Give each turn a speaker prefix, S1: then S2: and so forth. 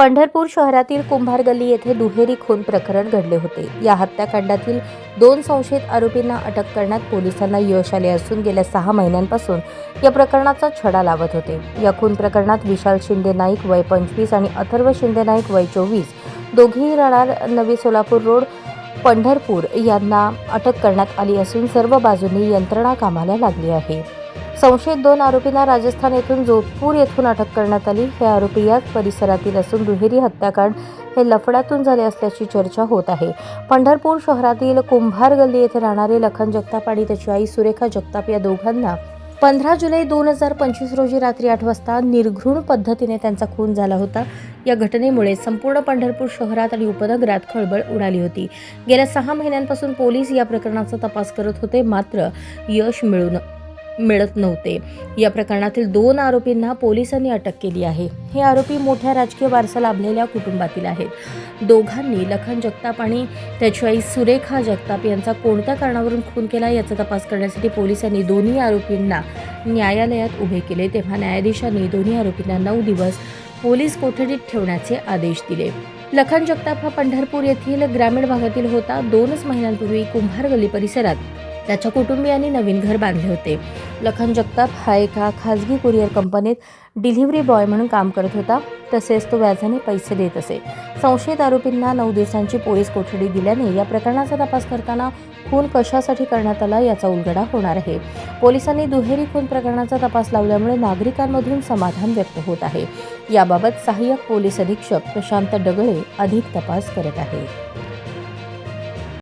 S1: पंढरपूर शहरातील कुंभार गल्ली येथे दुहेरी खून प्रकरण घडले होते। या हत्याकांडातील 2 संशयित आरोपींना अटक करण्यात पोलिसांना यश आले असून गेल्या 6 महिन्यांपासून या प्रकरणाचा छडा लावत होते। या खून प्रकरणात विशाल शिंदे नाईक वय 25 आणि अथर्व शिंदे नाईक वय 24 दोघेही राहणार नवी सोलापूर रोड पंढरपूर यांना अटक करण्यात आली असून सर्व बाजूंनी यंत्रणा कामाला लागली आहे। संशयित 2 आरोपींना राजस्थान येथून जोधपूर येथून अटक करण्यात आली। हे आरोपी याच परिसरातील असून दुहेरी हत्याकांड हे लफड्यातून झाले असल्याची चर्चा होत आहे। पंढरपूर शहरातील कुंभार गल्ली येथे राहणारे लखन जगताप आणि त्याची आई सुरेखा जगताप या दोघांना 15 जुलै 2025 रोजी रात्री 8 वाजता निर्घृण पद्धतीने त्यांचा खून झाला होता। या घटनेमुळे संपूर्ण पंढरपूर शहरात आणि उपनगरात खळबळ उडाली होती। गेल्या 6 महिन्यांपासून पोलीस या प्रकरणाचा तपास करत होते, मात्र यश मिळत नव्हते। या प्रकरणातील 2 आरोपींना पोलिसांनी अटक केली आहे। हे आरोपी मोठ्या राजकीय वारसा लाभलेल्या कुटुंबातील आहेत। दोघांनी लखन जगताप आणि त्याची आई सुरेखा जगताप यांचा कोणत्या कारणावरून खून केला याचा तपास करण्यासाठी पोलिसांनी दोन्ही आरोपींना न्यायालयात उभे केले, तेव्हा न्यायाधीशांनी दोन्ही आरोपींना 9 दिवस पोलीस कोठडीत ठेवण्याचे आदेश दिले। लखन जगताप हा पंढरपूर येथील ग्रामीण भागातील होता। 2 महिन्यांपूर्वी कुंभार गल्ली परिसरात त्याच्या कुटुंबियांनी नवीन घर बांधले होते। लखन जगताप हा एका खाजगी कुरिअर कंपनीत डिलिव्हरी बॉय म्हणून काम करत होता, तसेच तो व्याजाने पैसे देत असे। संशयित आरोपींना 9 दिवसांची पोलीस कोठडी दिल्याने या प्रकरणाचा तपास करताना खून कशासाठी करण्यात आला याचा उलगडा होणार आहे। पोलिसांनी दुहेरी खून प्रकरणाचा तपास लावल्यामुळे नागरिकांमधून समाधान व्यक्त होत आहे। याबाबत सहाय्यक पोलीस अधीक्षक प्रशांत डगळे अधिक तपास करत आहेत।